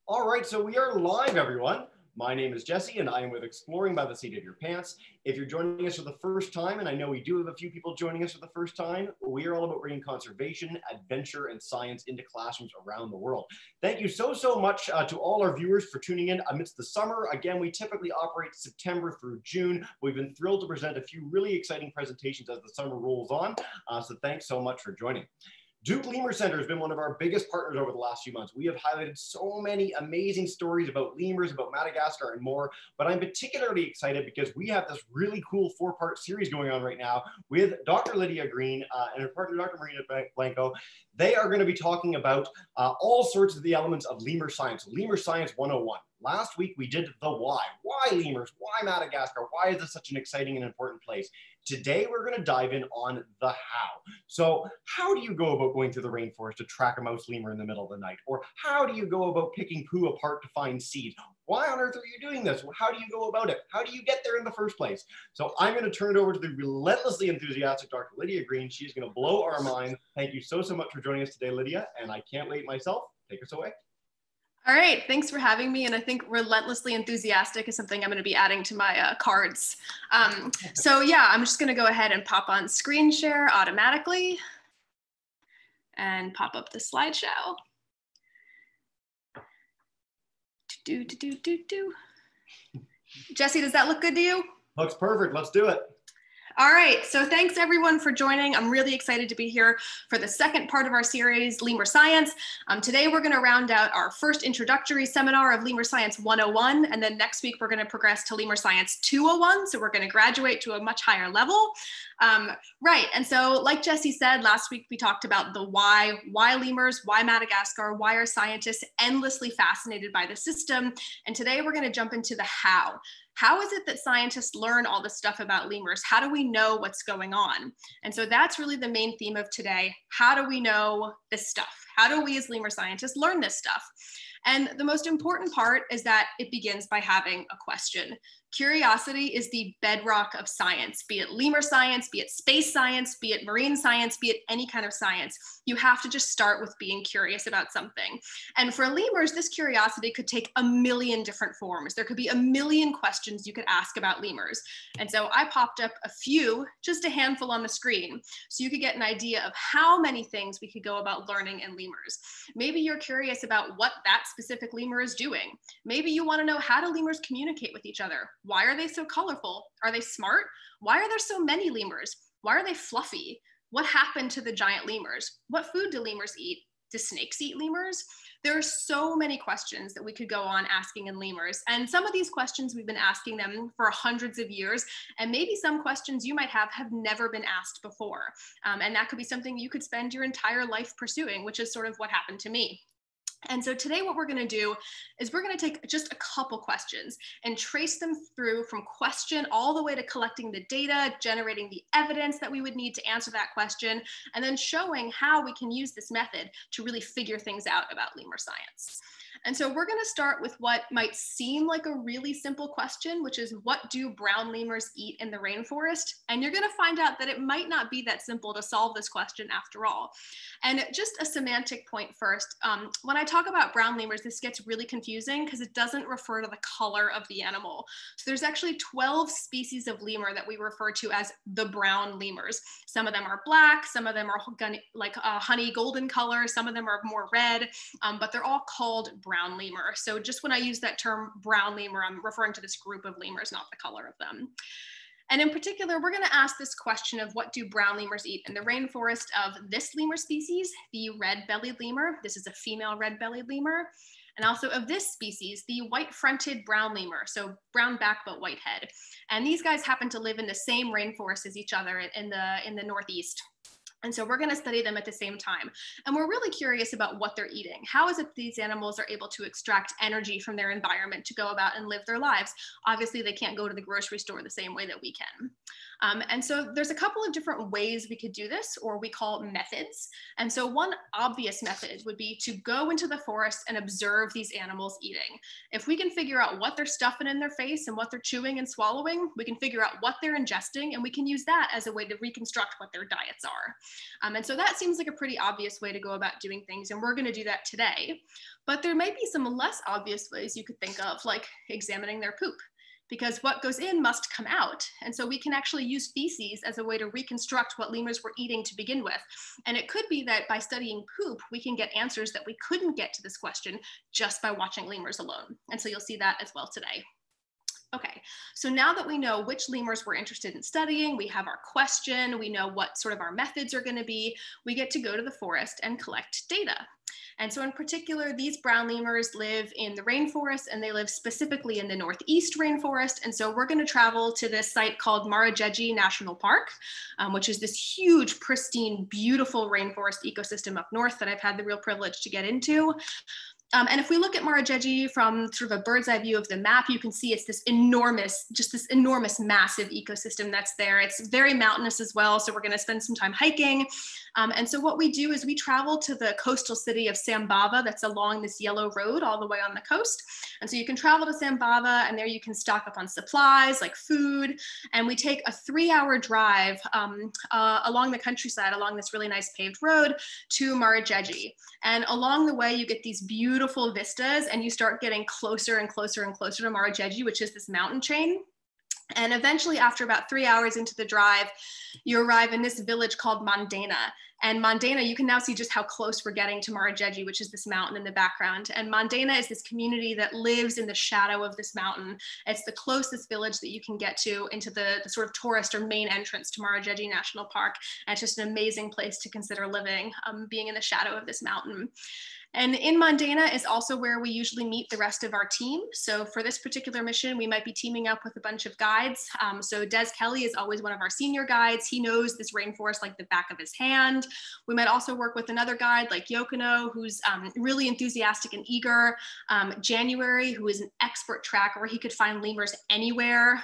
All right, so we are live, everyone. My name is Jesse, and I am with Exploring by the Seat of Your Pants. If you're joining us for the first time, and I know we do have a few people joining us for the first time, we are all about bringing conservation, adventure, and science into classrooms around the world. Thank you so much to all our viewers for tuning in amidst the summer. Again, we typically operate September through June. We've been thrilled to present a few really exciting presentations as the summer rolls on, so thanks so much for joining. Duke Lemur Center has been one of our biggest partners over the last few months. We have highlighted so many amazing stories about lemurs, about Madagascar and more, but I'm particularly excited because we have this really cool 4-part series going on right now with Dr. Lydia Green and her partner, Dr. Marina Blanco. They are going to be talking about all sorts of the elements of Lemur Science, Lemur Science 101. Last week, we did the why. Why lemurs? Why Madagascar? Why is this such an exciting and important place? Today, we're going to dive in on the how. So how do you go about going through the rainforest to track a mouse lemur in the middle of the night? Or how do you go about picking poo apart to find seeds? Why on earth are you doing this? How do you go about it? How do you get there in the first place? So I'm going to turn it over to the relentlessly enthusiastic Dr. Lydia Green. She's going to blow our minds. Thank you so much for joining us today, Lydia. And I can't wait myself. Take us away. All right, thanks for having me. And I think relentlessly enthusiastic is something I'm going to be adding to my cards. So yeah, I'm just going to go ahead and pop on screen share automatically and pop up the slideshow. Jesse, does that look good to you? Looks perfect. Let's do it. All right, so thanks everyone for joining. I'm really excited to be here for the second part of our series, Lemur Science. Today we're gonna round out our first introductory seminar of Lemur Science 101, and then next week we're gonna progress to Lemur Science 201, so we're gonna graduate to a much higher level. Right, and so like Jesse said, last week we talked about the why lemurs, why Madagascar, why are scientists endlessly fascinated by the system, and today we're gonna jump into the how. How is it that scientists learn all this stuff about lemurs? How do we know what's going on? And so that's really the main theme of today. How do we know this stuff? How do we as lemur scientists learn this stuff? And the most important part is that it begins by having a question. Curiosity is the bedrock of science, be it lemur science, be it space science, be it marine science, be it any kind of science. You have to just start with being curious about something. And for lemurs, this curiosity could take a million different forms. There could be a million questions you could ask about lemurs. And so I popped up a few, just a handful on the screen, so you could get an idea of how many things we could go about learning in lemurs. Maybe you're curious about what that specific lemur is doing. Maybe you want to know, how do lemurs communicate with each other? Why are they so colorful? Are they smart? Why are there so many lemurs? Why are they fluffy? What happened to the giant lemurs? What food do lemurs eat? Do snakes eat lemurs? There are so many questions that we could go on asking in lemurs. And some of these questions we've been asking them for hundreds of years. And maybe some questions you might have never been asked before. And that could be something you could spend your entire life pursuing, which is sort of what happened to me. And so today what we're going to do is we're going to take just a couple questions and trace them through from question all the way to collecting the data, generating the evidence that we would need to answer that question, and then showing how we can use this method to really figure things out about lemur science. And so we're going to start with what might seem like a really simple question, which is, what do brown lemurs eat in the rainforest? And you're going to find out that it might not be that simple to solve this question after all. And just a semantic point first, when I talk about brown lemurs, this gets really confusing because it doesn't refer to the color of the animal. So there's actually 12 species of lemur that we refer to as the brown lemurs. Some of them are black, some of them are like honey golden color, some of them are more red, but they're all called brown lemur. So just when I use that term brown lemur, I'm referring to this group of lemurs, not the color of them. And in particular, we're going to ask this question of, what do brown lemurs eat in the rainforest of this lemur species, the red-bellied lemur. This is a female red-bellied lemur. And also of this species, the white-fronted brown lemur, so brown back but white head. And these guys happen to live in the same rainforest as each other in the Northeast. And so we're going to study them at the same time. And we're really curious about what they're eating. How is it these animals are able to extract energy from their environment to go about and live their lives? Obviously, they can't go to the grocery store the same way that we can. And so there's a couple of different ways we could do this, or we call methods. And so one obvious method would be to go into the forest and observe these animals eating. If we can figure out what they're stuffing in their face and what they're chewing and swallowing, we can figure out what they're ingesting, and we can use that as a way to reconstruct what their diets are. And so that seems like a pretty obvious way to go about doing things, and we're going to do that today. But there might be some less obvious ways you could think of, like examining their poop, because what goes in must come out. And so we can actually use feces as a way to reconstruct what lemurs were eating to begin with. And it could be that by studying poop, we can get answers that we couldn't get to this question just by watching lemurs alone. And so you'll see that as well today. Okay, so now that we know which lemurs we're interested in studying, we have our question, we know what sort of our methods are going to be, we get to go to the forest and collect data. And so in particular, these brown lemurs live in the rainforest, and they live specifically in the northeast rainforest. And so we're going to travel to this site called Marajeji National Park, which is this huge, pristine, beautiful rainforest ecosystem up north that I've had the real privilege to get into. And if we look at Marajeji from sort of a bird's eye view of the map, you can see it's this enormous, massive ecosystem that's there. It's very mountainous as well, so we're going to spend some time hiking. And so what we do is we travel to the coastal city of Sambava that's along this yellow road all the way on the coast. And so you can travel to Sambava, and there you can stock up on supplies like food. And we take a 3-hour drive along the countryside, along this really nice paved road to Marajeji. And along the way, you get these beautiful vistas, and you start getting closer and closer and closer to Marajeji, which is this mountain chain. And eventually, after about 3 hours into the drive, you arrive in this village called Mandena. And Mandena, you can now see just how close we're getting to Marajeji, which is this mountain in the background. And Mandena is this community that lives in the shadow of this mountain. It's the closest village that you can get to into the sort of tourist or main entrance to Marajeji National Park. And it's just an amazing place to consider living, being in the shadow of this mountain. And in Mandena is also where we usually meet the rest of our team. So for this particular mission, we might be teaming up with a bunch of guides. So Des Kelly is always one of our senior guides. He knows this rainforest like the back of his hand. We might also work with another guide like Yokono, who's really enthusiastic and eager. January, who is an expert tracker. He could find lemurs anywhere.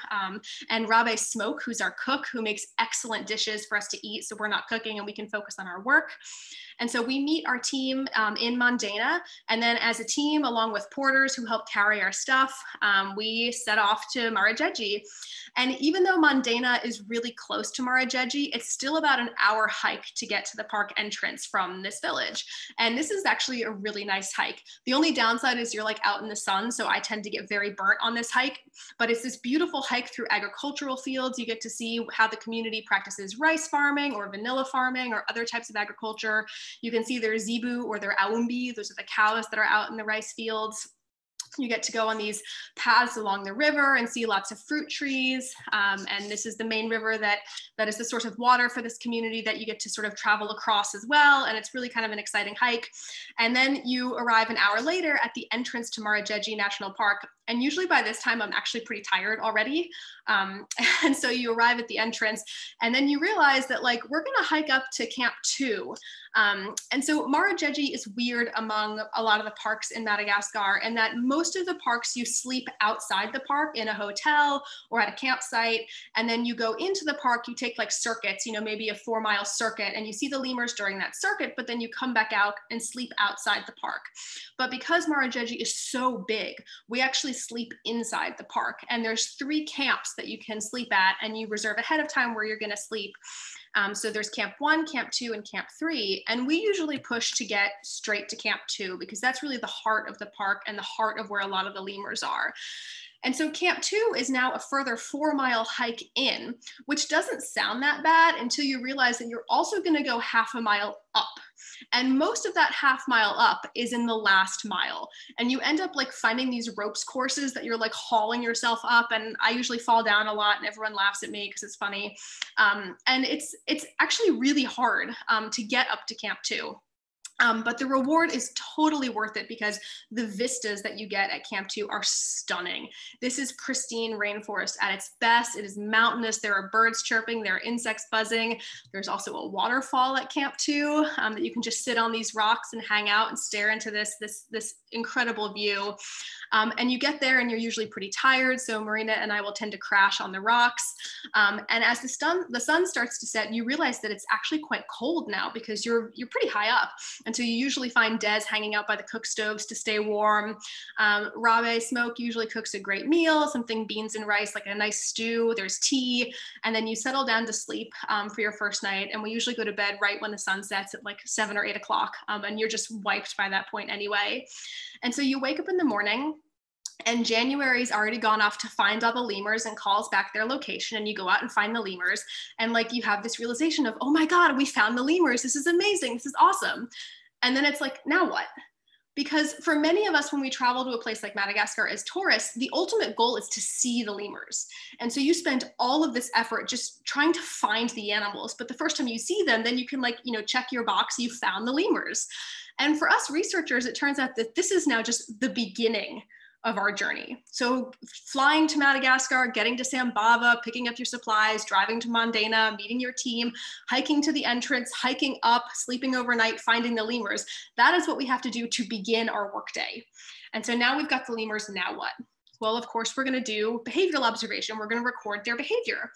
And Rabe Smoke, who's our cook, who makes excellent dishes for us to eat, so we're not cooking and we can focus on our work. And so we meet our team in Mandena, and then as a team, along with porters who help carry our stuff, we set off to Marajeji. And even though Mandena is really close to Marajeji, it's still about an hour hike to get to the park entrance from this village. And this is actually a really nice hike. The only downside is you're like out in the sun, so I tend to get very burnt on this hike, but it's this beautiful hike through agricultural fields. You get to see how the community practices rice farming or vanilla farming or other types of agriculture. You can see their zebu or their aumbi. Those are the cows that are out in the rice fields. You get to go on these paths along the river and see lots of fruit trees. And this is the main river that is the source of water for this community that you get to sort of travel across as well. And it's really kind of an exciting hike. And then you arrive an hour later at the entrance to Marajeji National Park. And usually by this time, I'm actually pretty tired already. And so you arrive at the entrance, and then you realize that like, we're gonna hike up to Camp 2. And so Marajeji is weird among a lot of the parks in Madagascar, and that most of the parks you sleep outside the park in a hotel or at a campsite, and then you go into the park, you take like circuits, maybe a 4-mile circuit, and you see the lemurs during that circuit, but then you come back out and sleep outside the park. But because Marajeji is so big, we actually sleep inside the park, and there's 3 camps that you can sleep at, and you reserve ahead of time where you're going to sleep. So there's Camp 1, Camp 2, and Camp 3, and we usually push to get straight to Camp 2 because that's really the heart of the park and the heart of where a lot of the lemurs are. And so Camp 2 is now a further 4-mile hike in, which doesn't sound that bad until you realize that you're also going to go half a mile up. And most of that half mile up is in the last mile. And you end up like finding these ropes courses that you're like hauling yourself up. And I usually fall down a lot and everyone laughs at me because it's funny. And it's actually really hard to get up to Camp 2. But the reward is totally worth it because the vistas that you get at Camp 2 are stunning. This is pristine rainforest at its best. It is mountainous. There are birds chirping. There are insects buzzing. There's also a waterfall at Camp 2 that you can just sit on these rocks and hang out and stare into this incredible view. And you get there and you're usually pretty tired. So Marina and I will tend to crash on the rocks. And as the sun starts to set, you realize that it's actually quite cold now because you're pretty high up. And so you usually find Des hanging out by the cook stoves to stay warm. Rabe smoke usually cooks a great meal, something beans and rice, like a nice stew. There's tea, and then you settle down to sleep for your first night. And we usually go to bed right when the sun sets at like 7 or 8 o'clock, and you're just wiped by that point anyway. And so you wake up in the morning, and January's already gone off to find all the lemurs and calls back their location, and you go out and find the lemurs, and like you have this realization of, oh my God, we found the lemurs. This is amazing. This is awesome. And then it's like, now what? Because for many of us, when we travel to a place like Madagascar as tourists, the ultimate goal is to see the lemurs. And so you spend all of this effort just trying to find the animals. But the first time you see them, then you can check your box, you found the lemurs. And for us researchers, it turns out that this is now just the beginning of our journey. So flying to Madagascar, getting to Sambava, picking up your supplies, driving to Mondana, meeting your team, hiking to the entrance, hiking up, sleeping overnight, finding the lemurs. That is what we have to do to begin our workday. And so now we've got the lemurs, now what? Well, of course, we're going to do behavioral observation. We're going to record their behavior.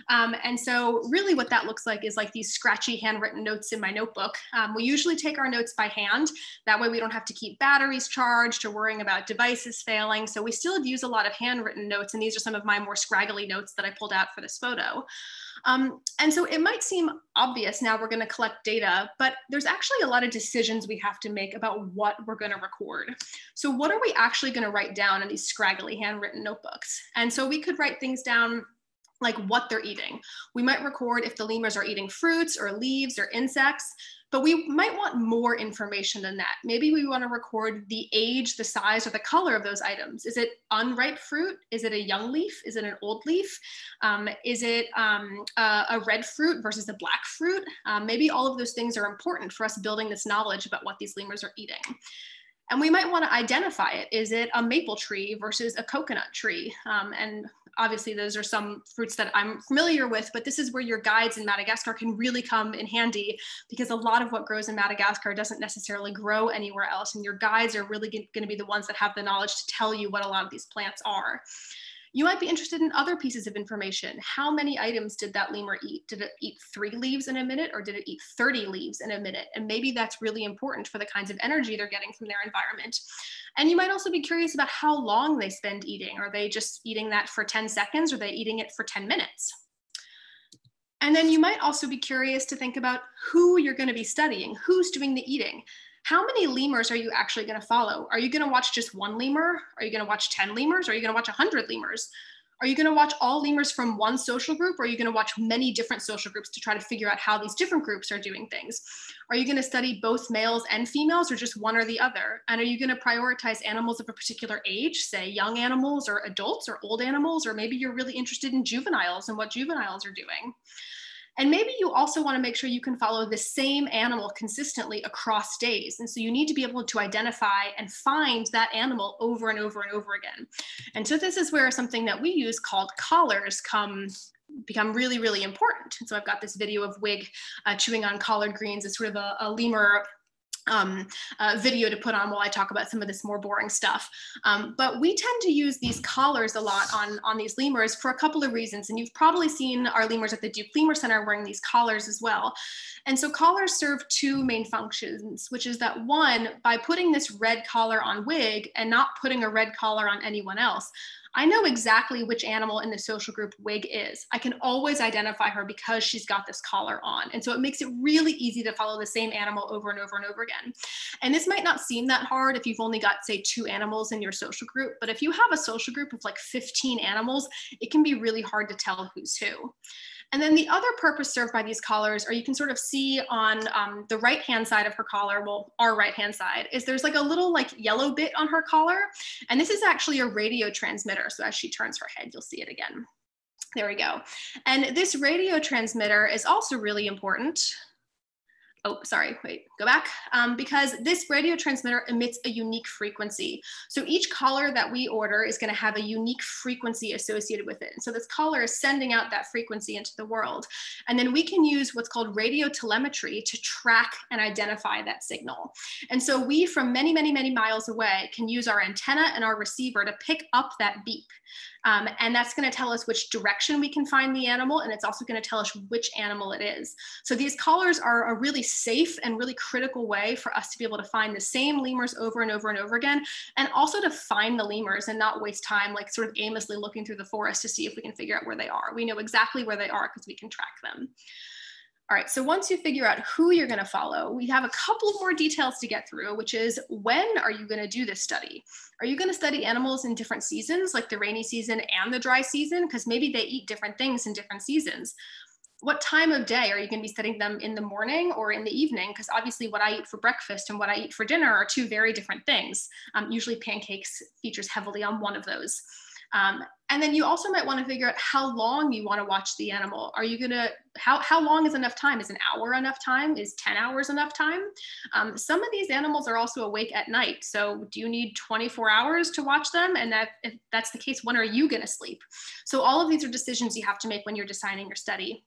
And so really what that looks like is like these scratchy handwritten notes in my notebook. We usually take our notes by hand. That way we don't have to keep batteries charged or worrying about devices failing. So we still use a lot of handwritten notes. And these are some of my more scraggly notes that I pulled out for this photo. And so it might seem obvious now we're going to collect data, but there's actually a lot of decisions we have to make about what we're going to record. So what are we actually going to write down in these scraggly handwritten notebooks? And so we could write things down like what they're eating. We might record if the lemurs are eating fruits or leaves or insects, but we might want more information than that. Maybe we want to record the age, the size, or the color of those items. Is it unripe fruit? Is it a young leaf? Is it an old leaf? Is it a red fruit versus a black fruit? Maybe all of those things are important for us building this knowledge about what these lemurs are eating. And we might want to identify it. Is it a maple tree versus a coconut tree? And obviously those are some fruits that I'm familiar with, but this is where your guides in Madagascar can really come in handy, because a lot of what grows in Madagascar doesn't necessarily grow anywhere else. And your guides are really going to be the ones that have the knowledge to tell you what a lot of these plants are. You might be interested in other pieces of information. How many items did that lemur eat? Did it eat 3 leaves in a minute, or did it eat 30 leaves in a minute? And maybe that's really important for the kinds of energy they're getting from their environment. And you might also be curious about how long they spend eating. Are they just eating that for 10 seconds? Or are they eating it for 10 minutes? And then you might also be curious to think about who you're going to be studying, who's doing the eating. How many lemurs are you actually going to follow? Are you going to watch just one lemur? Are you going to watch 10 lemurs? Are you going to watch 100 lemurs? Are you going to watch all lemurs from one social group? Or are you going to watch many different social groups to try to figure out how these different groups are doing things? Are you going to study both males and females, or just one or the other? And are you going to prioritize animals of a particular age, say young animals or adults or old animals? Or maybe you're really interested in juveniles and what juveniles are doing. And maybe you also want to make sure you can follow the same animal consistently across days. And so you need to be able to identify and find that animal over and over and over again. And so this is where something that we use called collars become really, really important. And so I've got this video of Wig chewing on collard greens. It's sort of a lemur video to put on while I talk about some of this more boring stuff. But we tend to use these collars a lot on these lemurs for a couple of reasons. And you've probably seen our lemurs at the Duke Lemur Center wearing these collars as well. And so collars serve 2 main functions, which is that one, by putting this red collar on Wig and not putting a red collar on anyone else, I know exactly which animal in the social group Wig is. I can always identify her because she's got this collar on. And so it makes it really easy to follow the same animal over and over and over again. And this might not seem that hard if you've only got, say, 2 animals in your social group, but if you have a social group of like 15 animals, it can be really hard to tell who's who. And then the other purpose served by these collars, or you can sort of see on the right-hand side of her collar, well, our right-hand side, is there's like a little like yellow bit on her collar. And this is actually a radio transmitter. So as she turns her head, you'll see it again. There we go. And this radio transmitter is also really important. Oh, sorry, wait, go back. Because this radio transmitter emits a unique frequency. So each collar that we order is gonna have a unique frequency associated with it. And so this collar is sending out that frequency into the world. And then we can use what's called radio telemetry to track and identify that signal. And so we, from many, many, many miles away, can use our antenna and our receiver to pick up that beep. And that's going to tell us which direction we can find the animal, and it's also going to tell us which animal it is. So these collars are a really safe and really critical way for us to be able to find the same lemurs over and over and over again, and also to find the lemurs and not waste time like sort of aimlessly looking through the forest to see if we can figure out where they are. We know exactly where they are because we can track them. All right, so once you figure out who you're going to follow, we have a couple of more details to get through, which is when are you going to do this study? Are you going to study animals in different seasons, like the rainy season and the dry season? Because maybe they eat different things in different seasons. What time of day are you going to be studying them, in the morning or in the evening? Because obviously what I eat for breakfast and what I eat for dinner are two very different things. Usually pancakes features heavily on one of those. And then you also might want to figure out how long you want to watch the animal. Are you going to, how long is enough time? Is an hour enough time? Is 10 hours enough time? Some of these animals are also awake at night. So do you need 24 hours to watch them? And if that's the case, when are you going to sleep? So all of these are decisions you have to make when you're designing your study.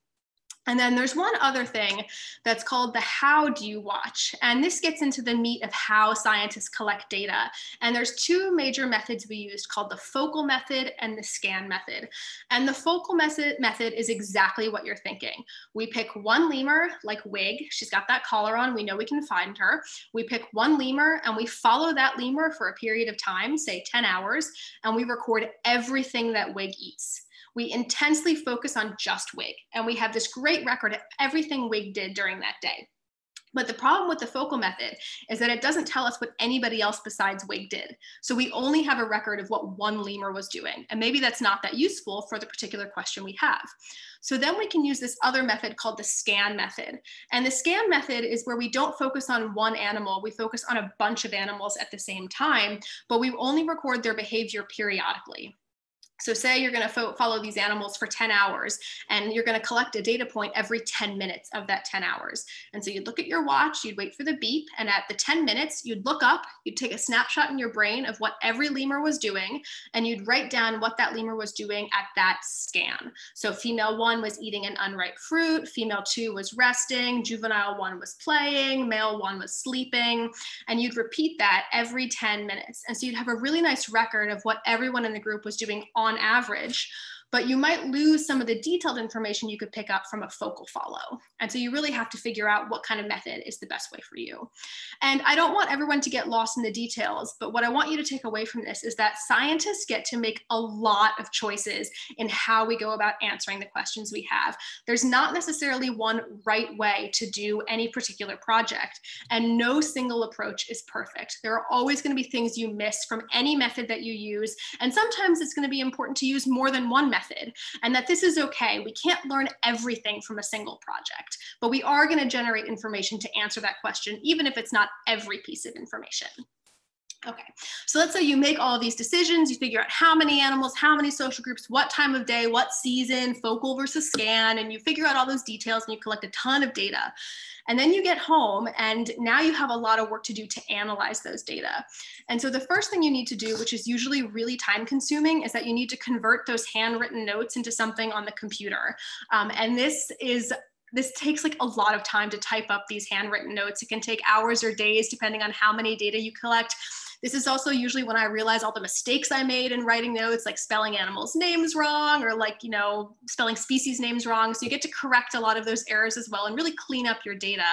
And then there's one other thing that's called the how do you watch. And this gets into the meat of how scientists collect data. And there's two major methods we used called the focal method and the scan method. And the focal method is exactly what you're thinking. We pick one lemur, like Wig. She's got that collar on. We know we can find her. We pick one lemur and we follow that lemur for a period of time, say 10 hours, and we record everything that Wig eats. We intensely focus on just Wig, and we have this great record of everything Wig did during that day. But the problem with the focal method is that it doesn't tell us what anybody else besides Wig did. So we only have a record of what one lemur was doing. And maybe that's not that useful for the particular question we have. So then we can use this other method called the scan method. And the scan method is where we don't focus on one animal. We focus on a bunch of animals at the same time, but we only record their behavior periodically. So say you're going to follow these animals for 10 hours and you're going to collect a data point every 10 minutes of that 10 hours. And so you'd look at your watch, you'd wait for the beep, and at the 10 minutes, you'd look up, you'd take a snapshot in your brain of what every lemur was doing, and you'd write down what that lemur was doing at that scan. So female 1 was eating an unripe fruit, female 2 was resting, juvenile 1 was playing, male 1 was sleeping, and you'd repeat that every 10 minutes. And so you'd have a really nice record of what everyone in the group was doing on average, but you might lose some of the detailed information you could pick up from a focal follow. And so you really have to figure out what kind of method is the best way for you. And I don't want everyone to get lost in the details, but what I want you to take away from this is that scientists get to make a lot of choices in how we go about answering the questions we have. There's not necessarily one right way to do any particular project, and no single approach is perfect. There are always going to be things you miss from any method that you use, and sometimes it's going to be important to use more than one method, and that this is okay. We can't learn everything from a single project, but we are going to generate information to answer that question, even if it's not every piece of information. Okay, so let's say you make all of these decisions, you figure out how many animals, how many social groups, what time of day, what season, focal versus scan, and you figure out all those details and you collect a ton of data. And then you get home and now you have a lot of work to do to analyze those data. And so the first thing you need to do, which is usually really time consuming, is that you need to convert those handwritten notes into something on the computer. And this takes like a lot of time to type up these handwritten notes. It can take hours or days depending on how many data you collect. This is also usually when I realize all the mistakes I made in writing notes, like spelling animals' names wrong, or like, spelling species names wrong. So you get to correct a lot of those errors as well and really clean up your data.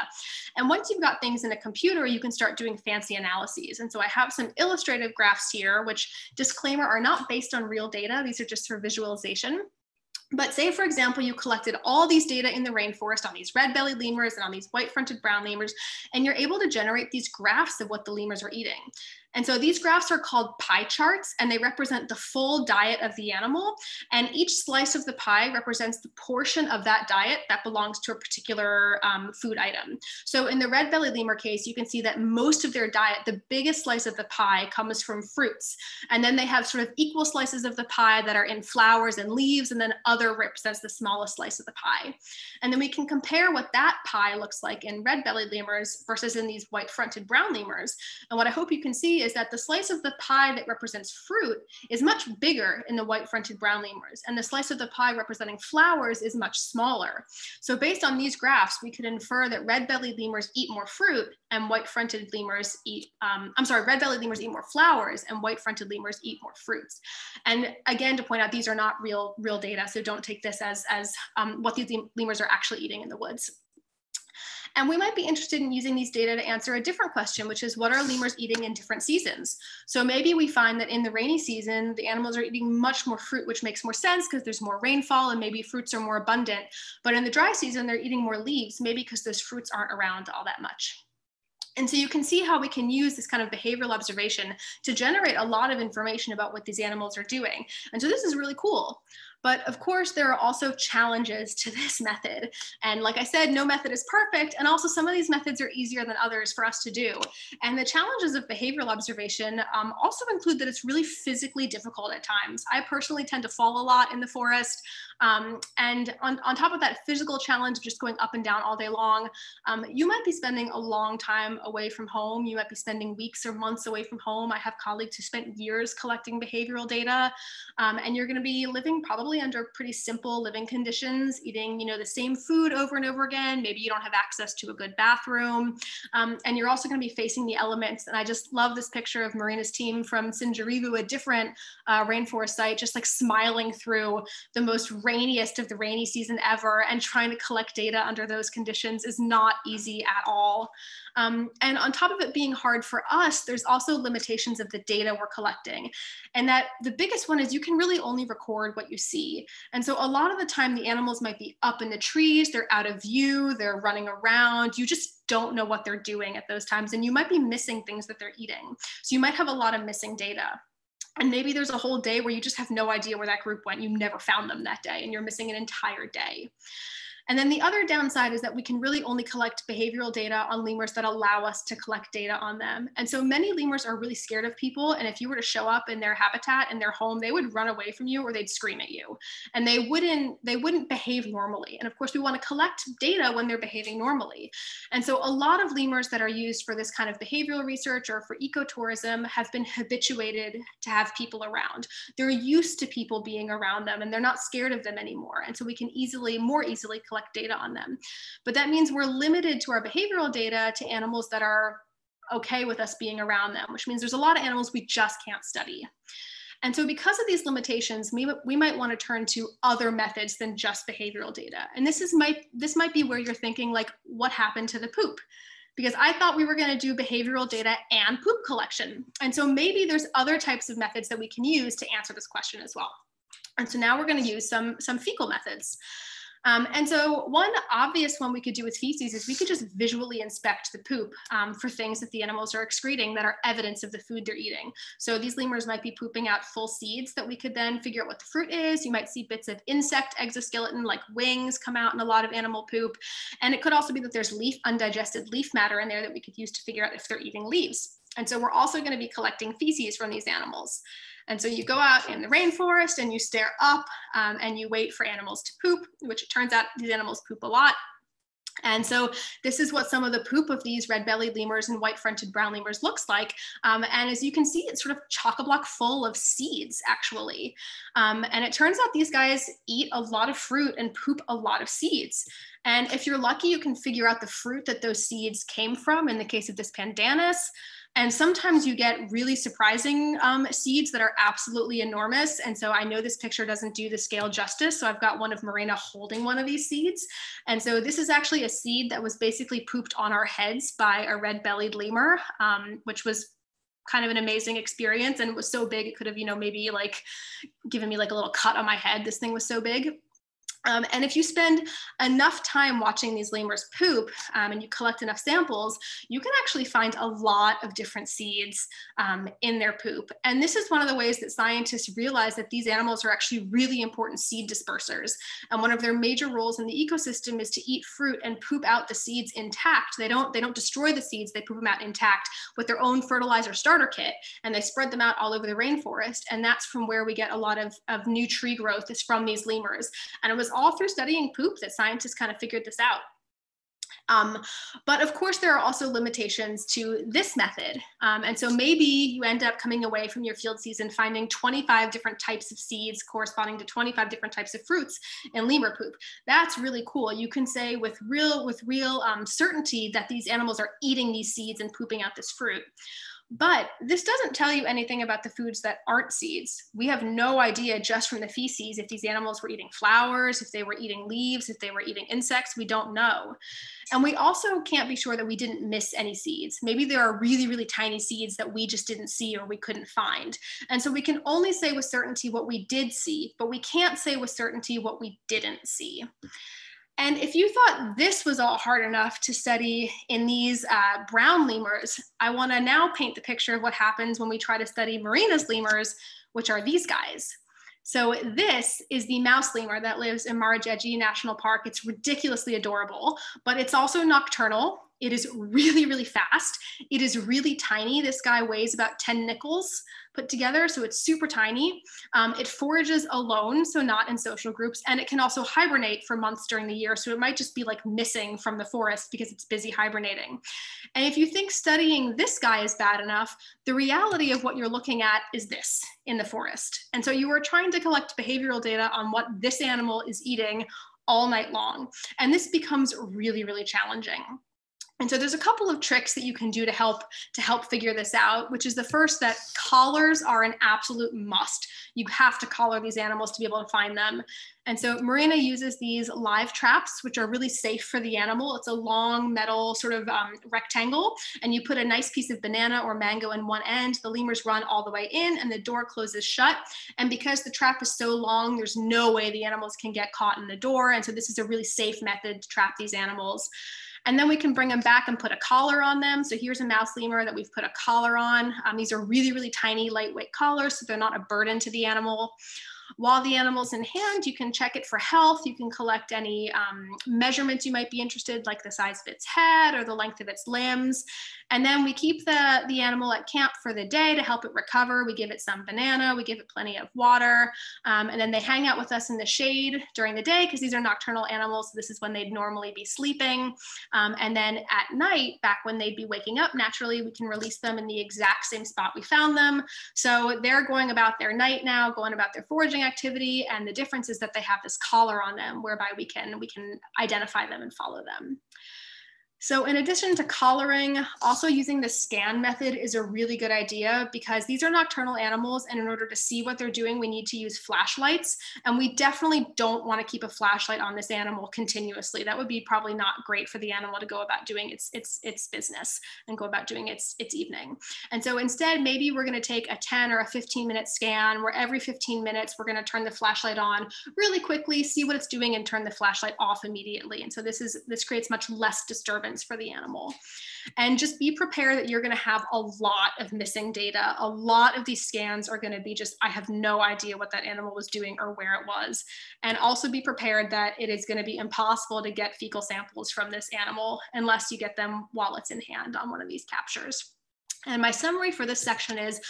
And once you've got things in a computer, you can start doing fancy analyses. And so I have some illustrative graphs here, which, disclaimer, are not based on real data. These are just for visualization. But say, for example, you collected all these data in the rainforest on these red-bellied lemurs and on these white-fronted brown lemurs, and you're able to generate these graphs of what the lemurs are eating. And so these graphs are called pie charts, and they represent the full diet of the animal. And each slice of the pie represents the portion of that diet that belongs to a particular food item. So in the red-bellied lemur case, you can see that most of their diet, the biggest slice of the pie, comes from fruits. And then they have sort of equal slices of the pie that are in flowers and leaves, and then other represents the smallest slice of the pie. And then we can compare what that pie looks like in red-bellied lemurs versus in these white-fronted brown lemurs. And what I hope you can see is that the slice of the pie that represents fruit is much bigger in the white-fronted brown lemurs, and the slice of the pie representing flowers is much smaller. So based on these graphs, we could infer that red-bellied lemurs eat more fruit and white-fronted lemurs eat, red-bellied lemurs eat more flowers and white-fronted lemurs eat more fruits. And again, to point out, these are not real data, so don't take this as what these lemurs are actually eating in the woods. And we might be interested in using these data to answer a different question, which is what are lemurs eating in different seasons? So maybe we find that in the rainy season, the animals are eating much more fruit, which makes more sense because there's more rainfall and maybe fruits are more abundant. But in the dry season, they're eating more leaves, maybe because those fruits aren't around all that much. And so you can see how we can use this kind of behavioral observation to generate a lot of information about what these animals are doing. And so this is really cool. But of course, there are also challenges to this method. And like I said, no method is perfect. And also some of these methods are easier than others for us to do. And the challenges of behavioral observation also include that it's really physically difficult at times. I personally tend to fall a lot in the forest. And on top of that physical challenge of just going up and down all day long, you might be spending a long time away from home. You might be spending weeks or months away from home. I have colleagues who spent years collecting behavioral data, and you're going to be living probably under pretty simple living conditions, eating, the same food over and over again. Maybe you don't have access to a good bathroom, and you're also going to be facing the elements. And I just love this picture of Marina's team from Sinjarivu, a different rainforest site, just like smiling through the most rainiest of the rainy season ever, and trying to collect data under those conditions is not easy at all. And on top of it being hard for us, there's also limitations of the data we're collecting. And that the biggest one is you can really only record what you see. And so a lot of the time the animals might be up in the trees, they're out of view, they're running around, you just don't know what they're doing at those times. And you might be missing things that they're eating. So you might have a lot of missing data. And maybe there's a whole day where you just have no idea where that group went. You never found them that day and you're missing an entire day. And then the other downside is that we can really only collect behavioral data on lemurs that allow us to collect data on them. And so many lemurs are really scared of people. And if you were to show up in their habitat, in their home, they would run away from you or they'd scream at you. And they wouldn't behave normally. And of course, we want to collect data when they're behaving normally. And so a lot of lemurs that are used for this kind of behavioral research or for ecotourism have been habituated to have people around. They're used to people being around them and they're not scared of them anymore. And so we can more easily collect data on them. But that means we're limited to our behavioral data to animals that are okay with us being around them, which means there's a lot of animals we just can't study. And so because of these limitations, we might want to turn to other methods than just behavioral data. And this might be where you're thinking, like, what happened to the poop? Because I thought we were going to do behavioral data and poop collection. And so maybe there's other types of methods that we can use to answer this question as well. And so now we're going to use some fecal methods. And so one obvious one we could do with feces is we could just visually inspect the poop for things that the animals are excreting that are evidence of the food they're eating. So these lemurs might be pooping out full seeds that we could then figure out what the fruit is. You might see bits of insect exoskeleton like wings come out in a lot of animal poop. And it could also be that there's undigested leaf matter in there that we could use to figure out if they're eating leaves. And so we're also going to be collecting feces from these animals. And so you go out in the rainforest and you stare up and you wait for animals to poop, which it turns out these animals poop a lot. And so this is what some of the poop of these red-bellied lemurs and white-fronted brown lemurs looks like. And as you can see, it's sort of chock-a-block full of seeds, actually. And it turns out these guys eat a lot of fruit and poop a lot of seeds. And if you're lucky, you can figure out the fruit that those seeds came from in the case of this pandanus. And sometimes you get really surprising seeds that are absolutely enormous. And so I know this picture doesn't do the scale justice. So I've got one of Marina holding one of these seeds. And so this is actually a seed that was basically pooped on our heads by a red-bellied lemur, which was kind of an amazing experience. And it was so big, it could have, maybe like given me like a little cut on my head. This thing was so big. And if you spend enough time watching these lemurs poop and you collect enough samples, you can actually find a lot of different seeds in their poop. And this is one of the ways that scientists realize that these animals are actually really important seed dispersers. And one of their major roles in the ecosystem is to eat fruit and poop out the seeds intact. They don't destroy the seeds, they poop them out intact with their own fertilizer starter kit, and they spread them out all over the rainforest. And that's from where we get a lot of new tree growth, is from these lemurs. And it was all through studying poop that scientists kind of figured this out. But of course, there are also limitations to this method. And so maybe you end up coming away from your field season finding 25 different types of seeds corresponding to 25 different types of fruits in lemur poop. That's really cool. You can say with real certainty that these animals are eating these seeds and pooping out this fruit. But this doesn't tell you anything about the foods that aren't seeds. We have no idea just from the feces if these animals were eating flowers, if they were eating leaves, if they were eating insects. We don't know. And we also can't be sure that we didn't miss any seeds. Maybe there are really, really tiny seeds that we just didn't see or we couldn't find. And so we can only say with certainty what we did see, but we can't say with certainty what we didn't see. And if you thought this was all hard enough to study in these brown lemurs, I want to now paint the picture of what happens when we try to study Marina's lemurs, which are these guys. So this is the mouse lemur that lives in Marajejy National Park. It's ridiculously adorable, but it's also nocturnal. It is really, really fast. It is really tiny. This guy weighs about 10 nickels put together, so it's super tiny. It forages alone, so not in social groups, and it can also hibernate for months during the year, so it might just be like missing from the forest because it's busy hibernating. And if you think studying this guy is bad enough, the reality of what you're looking at is this in the forest. And so you are trying to collect behavioral data on what this animal is eating all night long, and this becomes really, really challenging. And so there's a couple of tricks that you can do to help figure this out, which is the first, that collars are an absolute must. You have to collar these animals to be able to find them. And so Marina uses these live traps, which are really safe for the animal. It's a long metal sort of rectangle, and you put a nice piece of banana or mango in one end. The lemurs run all the way in and the door closes shut. And because the trap is so long, there's no way the animals can get caught in the door. And so this is a really safe method to trap these animals. And then we can bring them back and put a collar on them. So here's a mouse lemur that we've put a collar on. These are really, really tiny, lightweight collars, so they're not a burden to the animal. While the animal's in hand, you can check it for health. You can collect any measurements you might be interested, like the size of its head or the length of its limbs. And then we keep the animal at camp for the day to help it recover. We give it some banana, we give it plenty of water, and then they hang out with us in the shade during the day because these are nocturnal animals. So this is when they'd normally be sleeping. And then at night, back when they'd be waking up naturally, we can release them in the exact same spot we found them. So they're going about their night now, going about their foraging activity, and the difference is that they have this collar on them whereby we can identify them and follow them. So in addition to collaring, also using the scan method is a really good idea because these are nocturnal animals, and in order to see what they're doing, we need to use flashlights. And we definitely don't want to keep a flashlight on this animal continuously. That would be probably not great for the animal to go about doing its business and go about doing its evening. And so instead, maybe we're going to take a 10 or a 15-minute scan where every 15 minutes, we're going to turn the flashlight on really quickly, see what it's doing, and turn the flashlight off immediately. And so this creates much less disturbance for the animal. And just be prepared that you're going to have a lot of missing data. A lot of these scans are going to be just, I have no idea what that animal was doing or where it was. And also be prepared that it is going to be impossible to get fecal samples from this animal unless you get them while it's in hand on one of these captures. And my summary for this section is,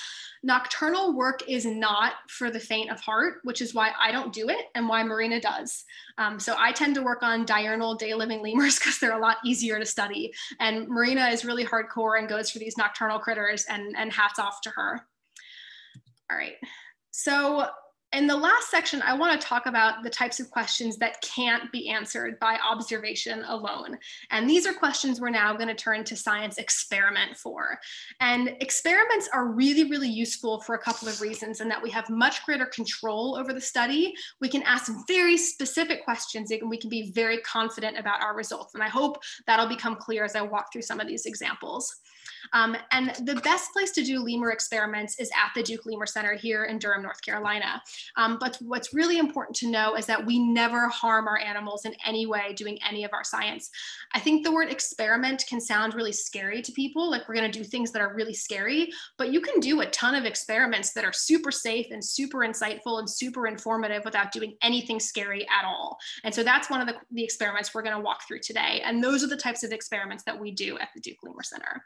nocturnal work is not for the faint of heart, which is why I don't do it and why Marina does. So I tend to work on diurnal day-living lemurs because they're a lot easier to study. And Marina is really hardcore and goes for these nocturnal critters, and hats off to her. All right, so in the last section, I want to talk about the types of questions that can't be answered by observation alone. And these are questions we're now going to turn to science experiment for. And experiments are really, really useful for a couple of reasons, in that we have much greater control over the study. We can ask very specific questions, and we can be very confident about our results. And I hope that'll become clear as I walk through some of these examples. And the best place to do lemur experiments is at the Duke Lemur Center here in Durham, North Carolina. But what's really important to know is that we never harm our animals in any way doing any of our science. I think the word experiment can sound really scary to people, like we're going to do things that are really scary, but you can do a ton of experiments that are super safe and super insightful and super informative without doing anything scary at all. And so that's one of the experiments we're going to walk through today. And those are the types of experiments that we do at the Duke Lemur Center.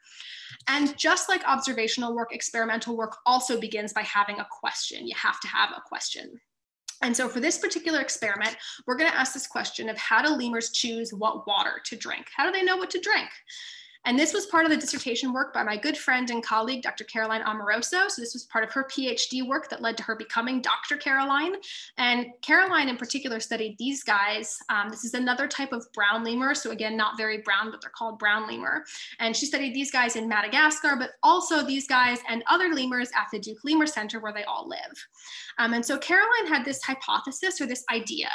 And just like observational work, experimental work also begins by having a question. You have to have a question. And so for this particular experiment, we're going to ask this question of, how do lemurs choose what water to drink? How do they know what to drink? And this was part of the dissertation work by my good friend and colleague, Dr. Caroline Amoroso. So this was part of her PhD work that led to her becoming Dr. Caroline. And Caroline in particular studied these guys. This is another type of brown lemur. So again, not very brown, but they're called brown lemur. And she studied these guys in Madagascar, but also these guys and other lemurs at the Duke Lemur Center where they all live. And so Caroline had this hypothesis or this idea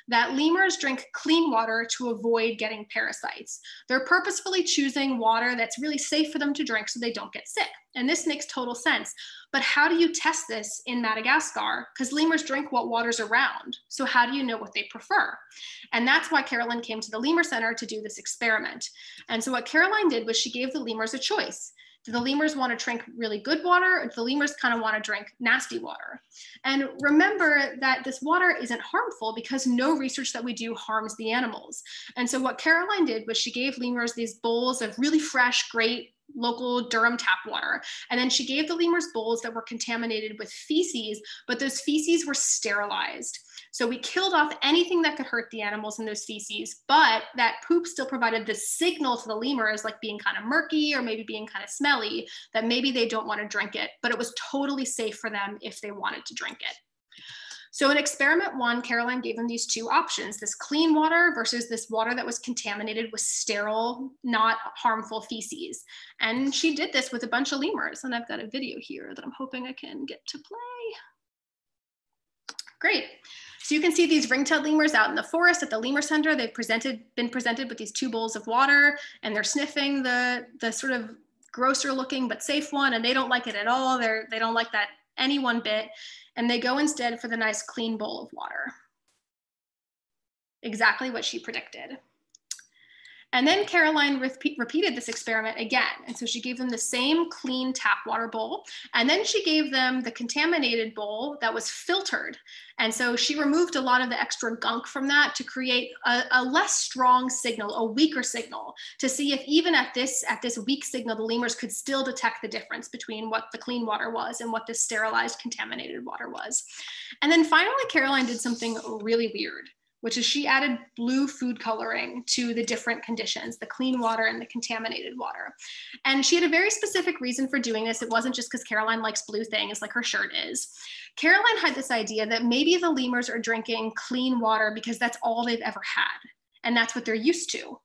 that lemurs drink clean water to avoid getting parasites. They're purposefully choosing water that's really safe for them to drink so they don't get sick. And this makes total sense. But how do you test this in Madagascar? Because lemurs drink what water's around. So how do you know what they prefer? And that's why Caroline came to the Lemur Center to do this experiment. And so what Caroline did was she gave the lemurs a choice. Do the lemurs want to drink really good water, or do the lemurs kind of want to drink nasty water? And remember that this water isn't harmful because no research that we do harms the animals. And so what Caroline did was she gave lemurs these bowls of really fresh, great local Durham tap water. And then she gave the lemurs bowls that were contaminated with feces, but those feces were sterilized. So we killed off anything that could hurt the animals in those feces, but that poop still provided the signal to the lemurs, like being kind of murky or maybe being kind of smelly, that maybe they don't want to drink it, but it was totally safe for them if they wanted to drink it. So in experiment 1, Caroline gave them these two options, this clean water versus this water that was contaminated with sterile, not harmful feces. And she did this with a bunch of lemurs. And I've got a video here that I'm hoping I can get to play. Great. So you can see these ring-tailed lemurs out in the forest at the Lemur Center. They've been presented with these 2 bowls of water, and they're sniffing the sort of grosser looking but safe one, and they don't like it at all. They don't like that any one bit, and they go instead for the nice clean bowl of water. Exactly what she predicted. And then Caroline repeated this experiment again. And so she gave them the same clean tap water bowl. And then she gave them the contaminated bowl that was filtered. And so she removed a lot of the extra gunk from that to create a less strong signal, a weaker signal, to see if even at this weak signal, the lemurs could still detect the difference between what the clean water was and what the sterilized contaminated water was. And then finally, Caroline did something really weird, which is she added blue food coloring to the different conditions, the clean water and the contaminated water. And she had a very specific reason for doing this. It wasn't just because Caroline likes blue things like her shirt is. Caroline had this idea that maybe the lemurs are drinking clean water because that's all they've ever had, and that's what they're used to.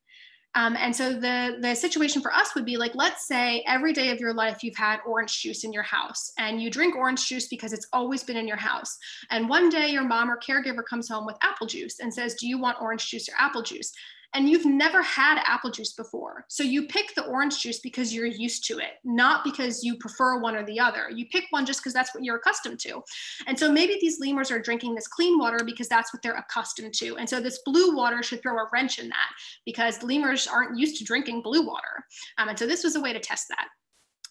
And so the situation for us would be like, let's say every day of your life you've had orange juice in your house, and you drink orange juice because it's always been in your house. And one day your mom or caregiver comes home with apple juice and says, do you want orange juice or apple juice? And you've never had apple juice before. So you pick the orange juice because you're used to it, not because you prefer one or the other. You pick one just because that's what you're accustomed to. And so maybe these lemurs are drinking this clean water because that's what they're accustomed to. And so this blue water should throw a wrench in that because lemurs aren't used to drinking blue water. And so this was a way to test that.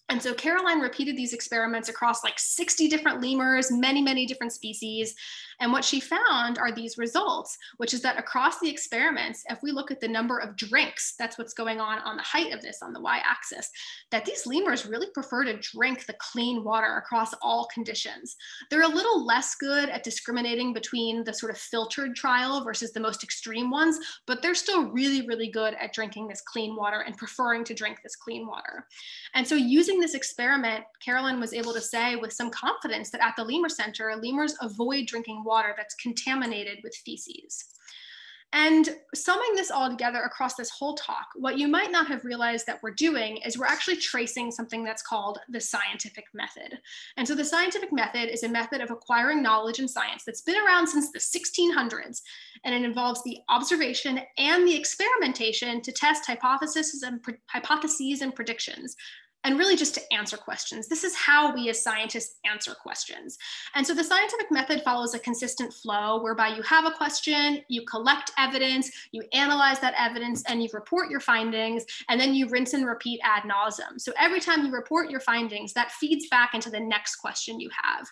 And so Caroline repeated these experiments across like 60 different lemurs, many, many different species. And what she found are these results, which is that across the experiments, if we look at the number of drinks, that's what's going on the height of this on the y-axis, that these lemurs really prefer to drink the clean water across all conditions. They're a little less good at discriminating between the sort of filtered trial versus the most extreme ones, but they're still really, really good at drinking this clean water and preferring to drink this clean water. And so using this experiment, Caroline was able to say with some confidence that at the Lemur Center, lemurs avoid drinking water that's contaminated with feces. And summing this all together across this whole talk, what you might not have realized that we're doing is we're actually tracing something that's called the scientific method. And so the scientific method is a method of acquiring knowledge in science that's been around since the 1600s, and it involves the observation and the experimentation to test hypotheses and predictions, and really just to answer questions. This is how we as scientists answer questions. And so the scientific method follows a consistent flow whereby you have a question, you collect evidence, you analyze that evidence, and you report your findings, and then you rinse and repeat ad nauseum. So every time you report your findings, that feeds back into the next question you have.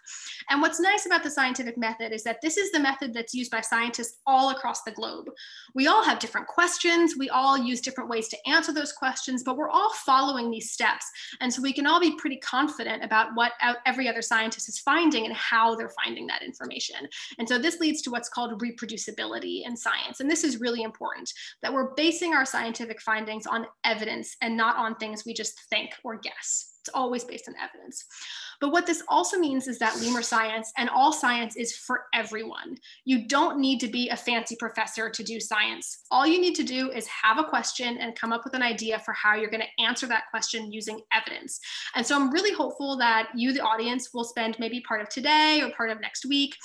And what's nice about the scientific method is that this is the method that's used by scientists all across the globe. We all have different questions, we all use different ways to answer those questions, but we're all following these steps And so we can all be pretty confident about what every other scientist is finding and how they're finding that information. And so this leads to what's called reproducibility in science. And this is really important, that we're basing our scientific findings on evidence and not on things we just think or guess. It's always based on evidence. But what this also means is that lemur science and all science is for everyone. You don't need to be a fancy professor to do science. All you need to do is have a question and come up with an idea for how you're going to answer that question using evidence. And so I'm really hopeful that you, the audience, will spend maybe part of today or part of next week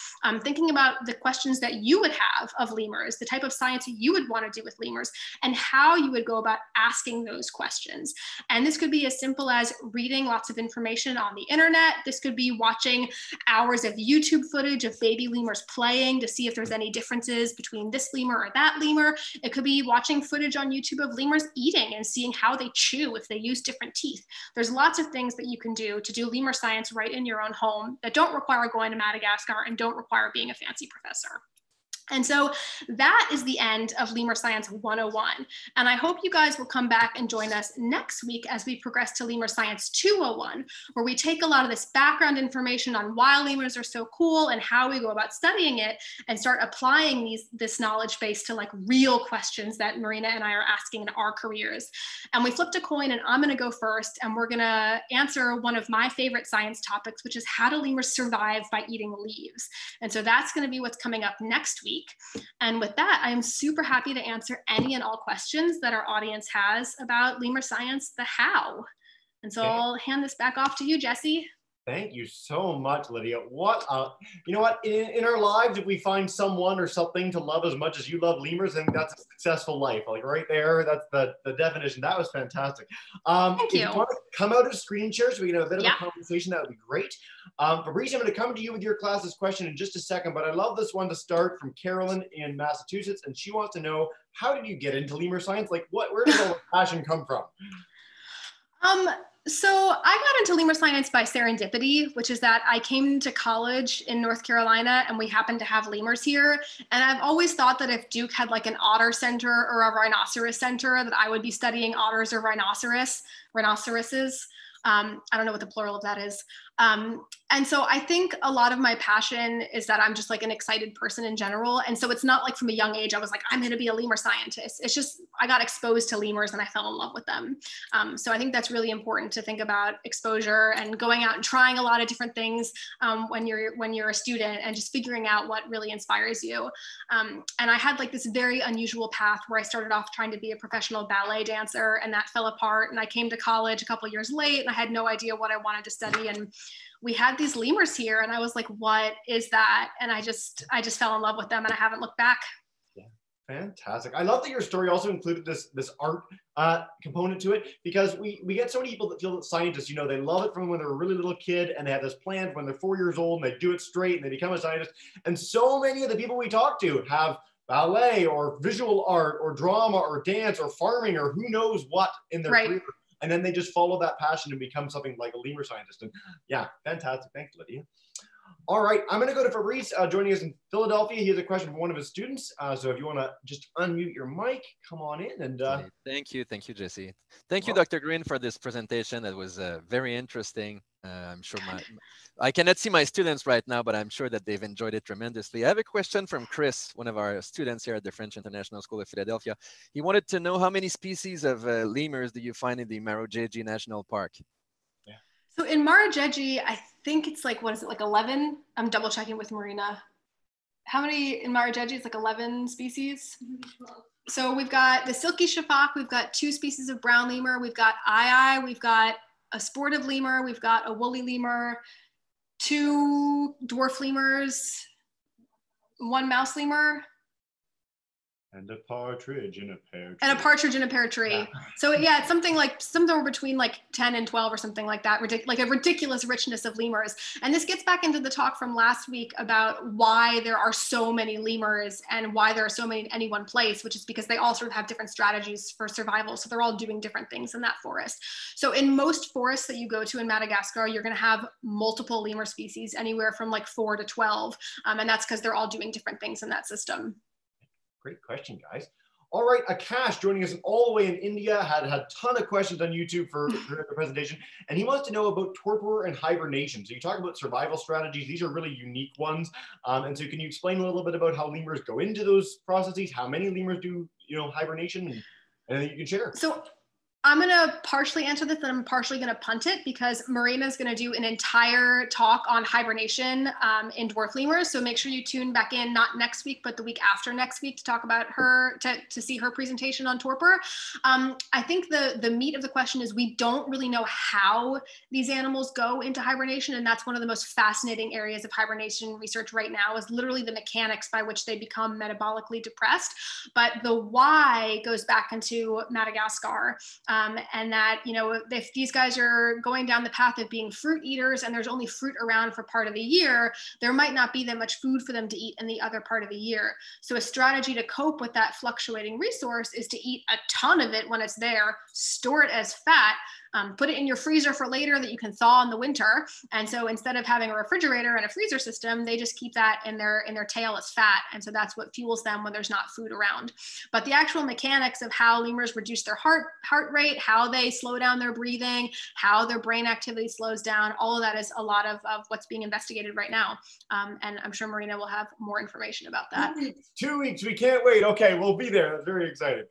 thinking about the questions that you would have of lemurs, the type of science you would want to do with lemurs, and how you would go about asking those questions. And this could be as simple as reading lots of information on the internet. This could be watching hours of YouTube footage of baby lemurs playing to see if there's any differences between this lemur or that lemur. It could be watching footage on YouTube of lemurs eating and seeing how they chew if they use different teeth. There's lots of things that you can do to do lemur science right in your own home that don't require going to Madagascar and don't require being a fancy professor. And so that is the end of Lemur Science 101. And I hope you guys will come back and join us next week as we progress to Lemur Science 201, where we take a lot of this background information on why lemurs are so cool and how we go about studying it and start applying this knowledge base to like real questions that Marina and I are asking in our careers. And we flipped a coin, and I'm gonna go first, and we're gonna answer one of my favorite science topics, which is how do lemurs survive by eating leaves? And so that's gonna be what's coming up next week. And with that, I am super happy to answer any and all questions that our audience has about lemur science, the how. And so I'll hand this back off to you, Jesse. Thank you so much, Lydia. What, you know what, in our lives, if we find someone or something to love as much as you love lemurs, I think that's a successful life. Like right there, that's the definition. That was fantastic. Thank you. If you want to come out of screen share so we can have a bit of a conversation, that would be great. Fabrice, I'm going to come to you with your class's question in just a second, but I love this one to start from Carolyn in Massachusetts, and she wants to know, how did you get into lemur science? Like, where did all the passion come from? So I got into lemur science by serendipity, which is that I came to college in North Carolina and we happened to have lemurs here. And I've always thought that if Duke had like an otter center or a rhinoceros center, that I would be studying otters or rhinoceroses. I don't know what the plural of that is. And so I think a lot of my passion is that I'm just like an excited person in general. And so it's not like from a young age, I was like, I'm going to be a lemur scientist. It's just, I got exposed to lemurs and I fell in love with them. So I think that's really important to think about exposure and going out and trying a lot of different things when you're a student and just figuring out what really inspires you. And I had like this very unusual path where I started off trying to be a professional ballet dancer, and that fell apart. And I came to college a couple of years late and I had no idea what I wanted to study. And we had these lemurs here and I was like, what is that? And I just fell in love with them and I haven't looked back. Yeah, fantastic. I love that your story also included this art component to it, because we get so many people that feel that scientists, you know, they love it from when they're a really little kid and they have this plan when they're 4 years old and they do it straight and they become a scientist. And so many of the people we talk to have ballet or visual art or drama or dance or farming or who knows what in their career. And then they just follow that passion and become something like a lemur scientist. And yeah, fantastic. Thanks, Lydia. All right, I'm going to go to Fabrice joining us in Philadelphia. He has a question from one of his students. So if you want to just unmute your mic, come on in. And Thank you, Jesse. Thank you, Dr. Green, for this presentation. That was very interesting. I'm sure I cannot see my students right now, but I'm sure that they've enjoyed it tremendously. I have a question from Chris, one of our students here at the French International School of Philadelphia. He wanted to know, how many species of lemurs do you find in the Marojejy National Park? Yeah. So in Marojejy, I think it's like, what is it, like 11? I'm double checking with Marina. How many in Marojejy? It's like 11 species. So we've got the silky shafak, we've got 2 species of brown lemur, we've got eye, we've got a sportive lemur, we've got a woolly lemur, 2 dwarf lemurs, 1 mouse lemur. And a partridge in a pear tree. And a partridge in a pear tree. Yeah. So yeah, it's something like somewhere between like 10 and 12 or something like that. Like a ridiculous richness of lemurs. And this gets back into the talk from last week about why there are so many lemurs and why there are so many in any one place, which is because they all sort of have different strategies for survival. So they're all doing different things in that forest. So in most forests that you go to in Madagascar, you're going to have multiple lemur species, anywhere from like 4 to 12. And that's because they're all doing different things in that system. Great question, guys. All right, Akash joining us all the way in India, had a ton of questions on YouTube for the presentation, and he wants to know about torpor and hibernation. So you talk about survival strategies. These are really unique ones. And so can you explain a little bit about how lemurs go into those processes? How many lemurs do, hibernation, and anything you can share? So I'm going to partially answer this, and I'm partially going to punt it because Marina is going to do an entire talk on hibernation in dwarf lemurs. So make sure you tune back in, not next week, but the week after next week to talk about her, to see her presentation on torpor. I think the meat of the question is we don't really know how these animals go into hibernation. And that's one of the most fascinating areas of hibernation research right now, is literally the mechanics by which they become metabolically depressed. But the why goes back into Madagascar. And that, if these guys are going down the path of being fruit eaters and there's only fruit around for part of the year, there might not be that much food for them to eat in the other part of the year. So a strategy to cope with that fluctuating resource is to eat a ton of it when it's there, store it as fat, put it in your freezer for later that you can thaw in the winter. And so instead of having a refrigerator and a freezer system, they just keep that in their tail as fat. And so that's what fuels them when there's not food around. But the actual mechanics of how lemurs reduce their heart rate, how they slow down their breathing, how their brain activity slows down, all of that is a lot of what's being investigated right now. And I'm sure Marina will have more information about that. 2 weeks, we can't wait. Okay, we'll be there. That's very exciting.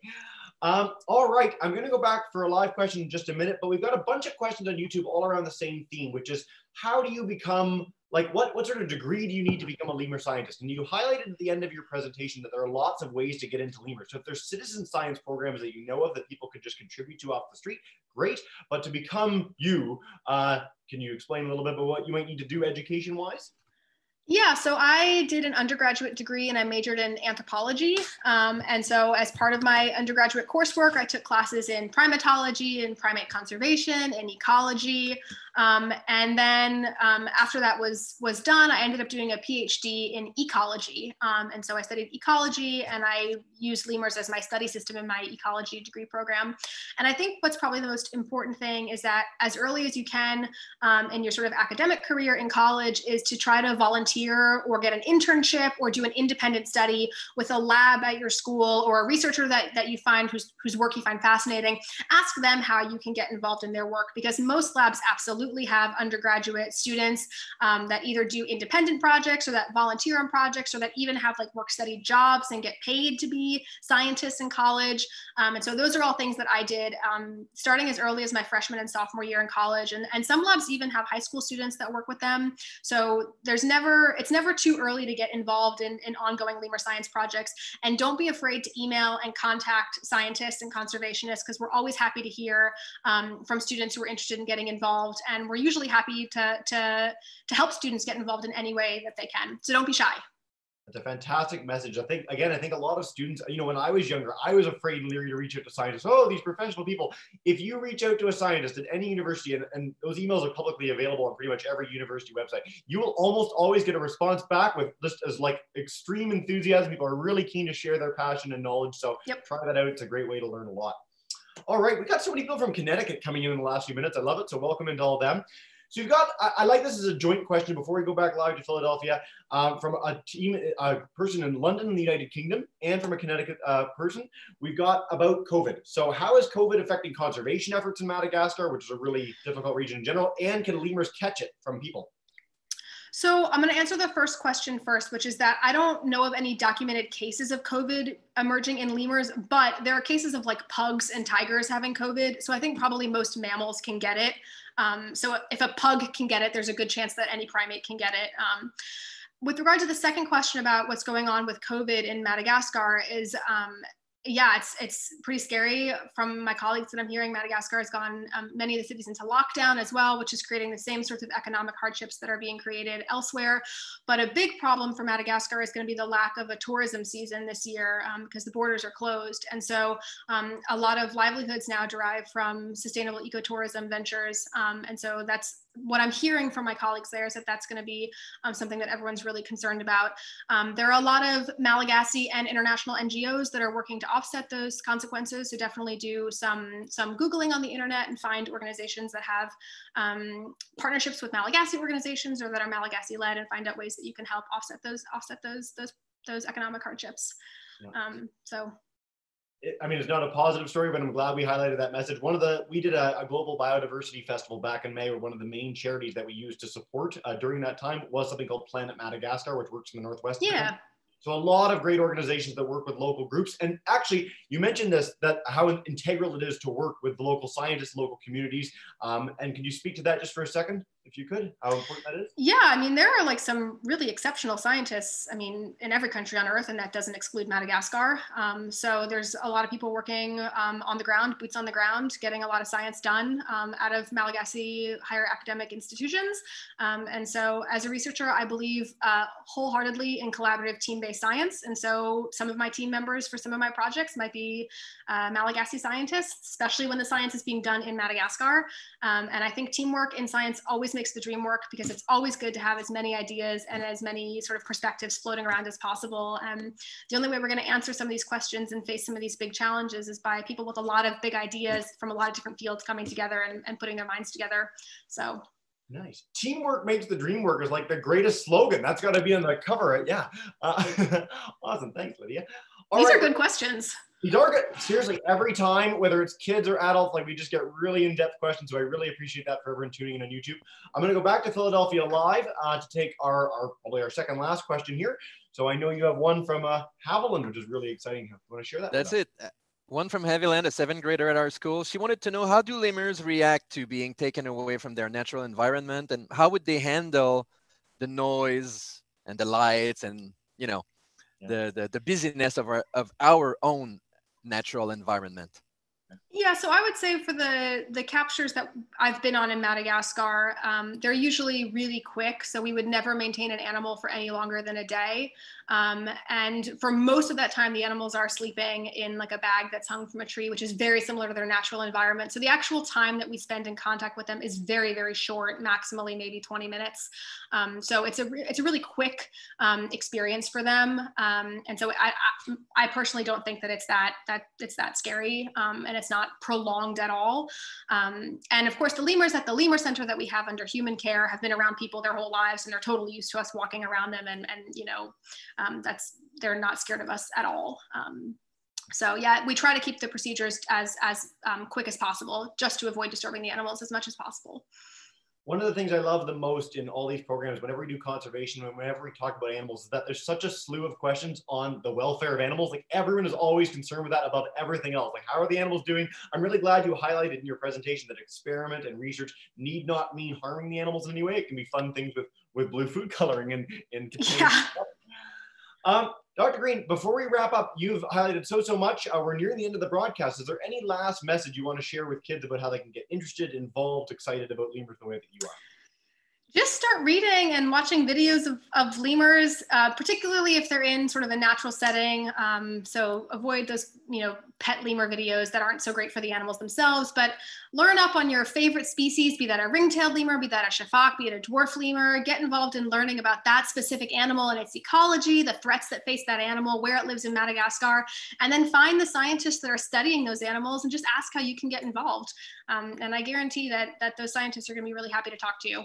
All right, I'm going to go back for a live question in just a minute, but we've got a bunch of questions on YouTube all around the same theme, which is how do you become, what sort of degree do you need to become a lemur scientist? And you highlighted at the end of your presentation that there are lots of ways to get into lemurs. So if there's citizen science programs that you know of that people could just contribute to off the street, great. But to become you, can you explain a little bit about what you might need to do education-wise? Yeah, so I did an undergraduate degree and I majored in anthropology. And so as part of my undergraduate coursework, I took classes in primatology and primate conservation and ecology. And then after that was done, I ended up doing a PhD in ecology. And so I studied ecology and I used lemurs as my study system in my ecology degree program. And I think what's probably the most important thing is that as early as you can in your sort of academic career in college is to try to volunteer or get an internship or do an independent study with a lab at your school or a researcher that you find whose work you find fascinating. Ask them how you can get involved in their work, because most labs absolutely have undergraduate students that either do independent projects or that volunteer on projects or that even have work study jobs and get paid to be scientists in college. And so those are all things that I did starting as early as my freshman and sophomore year in college. And some labs even have high school students that work with them. So it's never too early to get involved in ongoing lemur science projects. And don't be afraid to email and contact scientists and conservationists, because we're always happy to hear from students who are interested in getting involved. And we're usually happy to help students get involved in any way that they can. So don't be shy. That's a fantastic message. I think a lot of students, when I was younger, I was afraid, Lydia, to reach out to scientists. Oh, these professional people. If you reach out to a scientist at any university, and those emails are publicly available on pretty much every university website, you will almost always get a response back with just as extreme enthusiasm. People are really keen to share their passion and knowledge. So Try that out. It's a great way to learn a lot. All right, we got so many people from Connecticut coming in the last few minutes. I love it. So welcome into all of them. So you've got, I like this as a joint question before we go back live to Philadelphia, from a person in London in the United Kingdom and from a Connecticut person. We've got about COVID. So how is COVID affecting conservation efforts in Madagascar, which is a really difficult region in general, and can lemurs catch it from people? So I'm going to answer the first question first, which is that I don't know of any documented cases of COVID emerging in lemurs, but there are cases of pugs and tigers having COVID. So I think probably most mammals can get it. So if a pug can get it, there's a good chance that any primate can get it. With regard to the second question about what's going on with COVID in Madagascar is, yeah, it's pretty scary. From my colleagues that I'm hearing, Madagascar has gone many of the cities into lockdown as well, which is creating the same sorts of economic hardships that are being created elsewhere. But a big problem for Madagascar is going to be the lack of a tourism season this year because the borders are closed. And so a lot of livelihoods now derive from sustainable ecotourism ventures. And so that's what I'm hearing from my colleagues there, is that that's going to be something that everyone's really concerned about. There are a lot of Malagasy and international NGOs that are working to offset those consequences. So definitely do some Googling on the internet and find organizations that have partnerships with Malagasy organizations or that are Malagasy led, and find out ways that you can help offset those economic hardships. Yeah. So I mean, it's not a positive story, but I'm glad we highlighted that message. We did a global biodiversity festival back in May, where one of the main charities that we used to support during that time was something called Planet Madagascar, which works in the northwest. Yeah. So a lot of great organizations that work with local groups. And actually, you mentioned this, that how integral it is to work with the local scientists, local communities. And can you speak to that just for a second, if you could, how important that is? Yeah, I mean, there are like some really exceptional scientists, I mean, in every country on Earth, and that doesn't exclude Madagascar. So there's a lot of people working on the ground, boots on the ground, getting a lot of science done out of Malagasy higher academic institutions. And so as a researcher, I believe wholeheartedly in collaborative team-based science. And so some of my team members for some of my projects might be Malagasy scientists, especially when the science is being done in Madagascar. And I think teamwork in science always makes the dream work, because it's always good to have as many ideas and as many sort of perspectives floating around as possible. And the only way we're going to answer some of these questions and face some of these big challenges is by people with a lot of big ideas from a lot of different fields coming together and putting their minds together. So nice. Teamwork makes the dream work is like the greatest slogan. That's got to be on the cover, right? Yeah. Awesome. Thanks, Lydia. These are good questions. These are good. Seriously, every time, whether it's kids or adults, like we just get really in-depth questions. So I really appreciate that for everyone tuning in on YouTube. I'm going to go back to Philadelphia Live to take probably our second last question here. So I know you have one from Haviland, which is really exciting. You want to share that? That's it. One from Haviland, a 7th grader at our school. She wanted to know, how do lemurs react to being taken away from their natural environment, and how would they handle the noise and the lights and, you know, the busyness of our own natural environment? Yeah, so I would say for the captures that I've been on in Madagascar, they're usually really quick. So we would never maintain an animal for any longer than a day. And for most of that time, the animals are sleeping in like a bag that's hung from a tree, which is very similar to their natural environment. So the actual time that we spend in contact with them is very, very short, maximally maybe 20 minutes. So it's a really quick experience for them. And so I personally don't think that it's that scary, and it's not prolonged at all. And of course, the lemurs at the Lemur Center that we have under human care have been around people their whole lives, and they're totally used to us walking around them, and you know, they're not scared of us at all. So yeah, we try to keep the procedures as quick as possible, just to avoid disturbing the animals as much as possible. One of the things I love the most in all these programs, whenever we do conservation, and whenever we talk about animals, is that there's such a slew of questions on the welfare of animals. Like everyone is always concerned with that above everything else. Like, how are the animals doing? I'm really glad you highlighted in your presentation that experiment and research need not mean harming the animals in any way. It can be fun things with blue food coloring and yeah. Dr. Green, before we wrap up, you've highlighted so much. We're nearing the end of the broadcast. Is there any last message you want to share with kids about how they can get interested, involved, excited about lemurs the way that you are? Just start reading and watching videos of lemurs, particularly if they're in sort of a natural setting. So avoid those, you know, pet lemur videos that aren't so great for the animals themselves, but learn up on your favorite species, be that a ring-tailed lemur, be that a shafak, be it a dwarf lemur. Get involved in learning about that specific animal and its ecology, the threats that face that animal, where it lives in Madagascar, and then find the scientists that are studying those animals and just ask how you can get involved. And I guarantee that those scientists are going to be really happy to talk to you.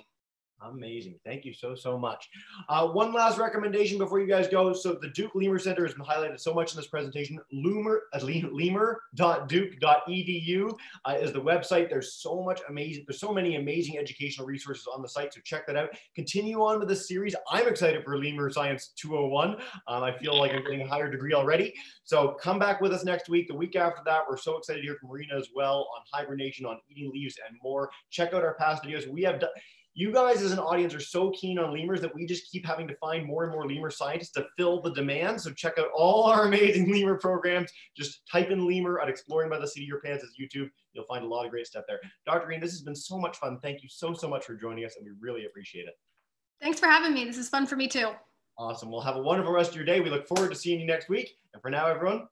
Amazing. Thank you so much. One last recommendation before you guys go. So the Duke Lemur Center has been highlighted so much in this presentation. lemur.duke.edu is the website. There's so many amazing educational resources on the site, so check that out. Continue on with this series. I'm excited for Lemur Science 201. I feel like I'm getting a higher degree already. So come back with us next week. The week after that, we're so excited to hear from Marina as well on hibernation, on eating leaves, and more. Check out our past videos. We have done. You guys as an audience are so keen on lemurs that we just keep having to find more and more lemur scientists to fill the demand. So check out all our amazing lemur programs. Just type in lemur at Exploring by the Seat of Your Pants as YouTube. You'll find a lot of great stuff there. Dr. Green, this has been so much fun. Thank you so much for joining us, and we really appreciate it. Thanks for having me. This is fun for me too. Awesome. Well, have a wonderful rest of your day. We look forward to seeing you next week. And for now, everyone,